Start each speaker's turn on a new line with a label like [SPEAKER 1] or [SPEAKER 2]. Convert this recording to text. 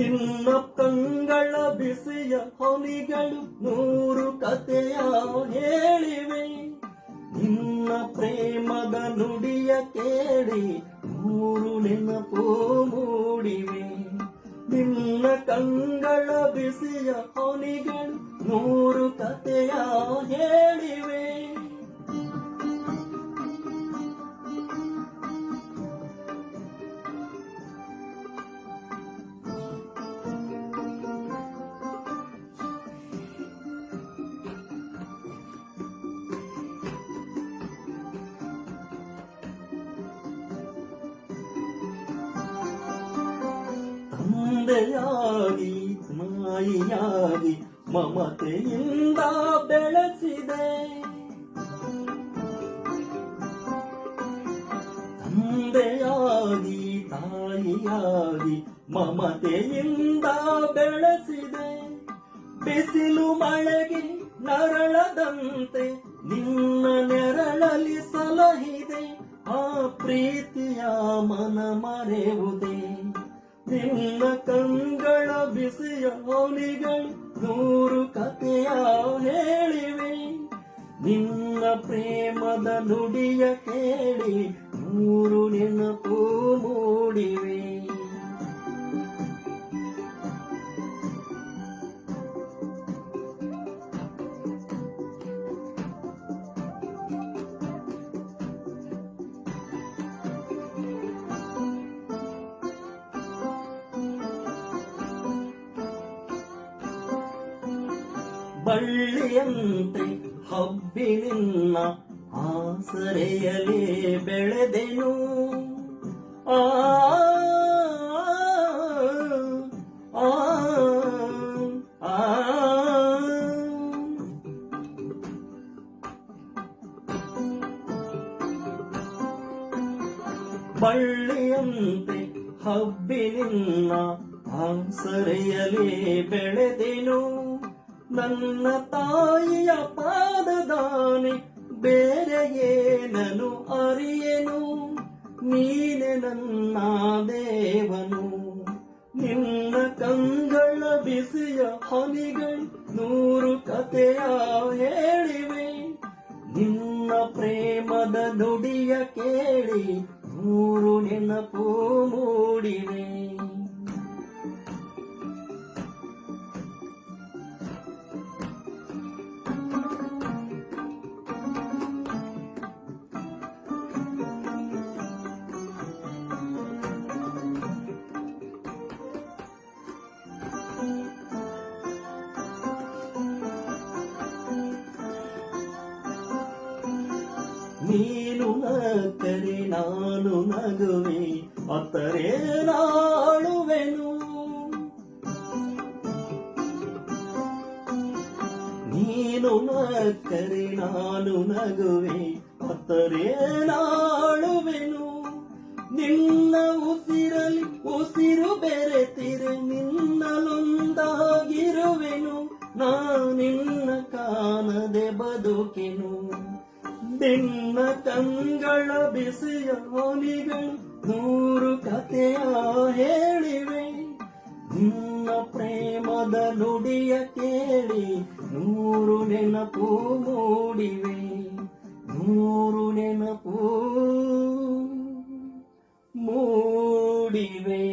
[SPEAKER 1] ನಿನ್ನ ಕಂಗಳ ಬಿಸಿಯ ಹೊಲಿಗಳು 100 ಕಥೆಯ ಹೇಳಿವೆ. ನಿನ್ನ ಪ್ರೇಮದ ನುಡಿಯ ಕೇಳಿ 100 ನೆನಪು ಮೂಡಿವೆ. ನಿನ್ನ ಕಂಗಳ ಬಿಸಿಯ ಹೊಲಿಗಳು 100 ಕಥೆಯ ಹೇಳಿವೆ. ತಂದೆಯಾಗಿ ತಾಯಿಯಾಗಿ ಮಮತೆಯಿಂದ ಬೆಳೆಸಿದೆ. ತಂದೆಯಾಗಿ ತಾಯಿಯಾಗಿ ಮಮತೆಯಿಂದ ಬೆಳೆಸಿದೆ. ಬಿಸಿಲು ಮಳೆಗೆ ನರಳದಂತೆ ನಿನ್ನ ನೆರಳಲಿ ಸಲಹಿದೆ. ಆ ಪ್ರೀತಿಯ ಮನ ಮರೆಯುವುದೇ. ನಿನ್ನ ಕಂಗಳ ಬಿಸಿಯ ಹೊಲಿಗಳು 100 ಕಥೆಯ ಹೇಳಿವೆ. ನಿನ್ನ ಪ್ರೇಮದ ನುಡಿಯ ಕೇಳಿ 100 ನೆನಪು ಮೂಡಿವೆ. ಬಳ್ಳಿಯಂತೆ ಹಬ್ಬಿ ನಿನ್ನ ಆಸರೆಯಲೇ ಬೆಳೆದೆನು. ಆ ಆ ಆ ಬಳ್ಳಿಯಂತೆ ಹಬ್ಬಿ ನಿನ್ನ ಆಸರೆಯಲೇ ಬೆಳೆದೆನು. ನನ್ನ ತಾಯಿಯ ಪಾದದಾನೆ ಬೇರೆ ಏನನು ಅರಿಯೆನು. ನೀನೆ ನನ್ನ ದೇವನು. ನಿನ್ನ ಕಂಗಳ ಬಿಸಿಯ ಹೊಲಿಗಳು 100 ಕಥೆಯ ಹೇಳಿವೆ. ನಿನ್ನ ಪ್ರೇಮದ ನುಡಿಯ ಕೇಳಿ 100 ನೆನಪು ಮೂಡಿವೆ. ನೀನು ನಕ್ಕರೆ ನಾನು ನಗುವೆ, ಅತ್ತರೆ ನಾಳುವೆನು. ನೀನು ನಕ್ಕರೆ ನಾನು ನಗುವೆ, ಅತ್ತರೆ ನಾಳುವೆನು. ನಿನ್ನ ಉಸಿರಲಿ ಉಸಿರು ಬೆರೆತಿರೆ ನಿನ್ನಲೊಂದಾಗಿರುವೆನು. ನಿನ್ನ ಕಾಣದೆ ಬದುಕೆನು. ನಿನ್ನ ಕಂಗಳ ಬಿಸಿಯ ಹೊಲಿಗಳು 100 ಕಥೆಯ ಹೇಳಿವೆ. ನಿನ್ನ ಪ್ರೇಮದ ನುಡಿಯ ಕೇಳಿ 100 ನೆನಪು ಮೂಡಿವೆ. 100 ನೆನಪು ಮೂಡಿವೆ.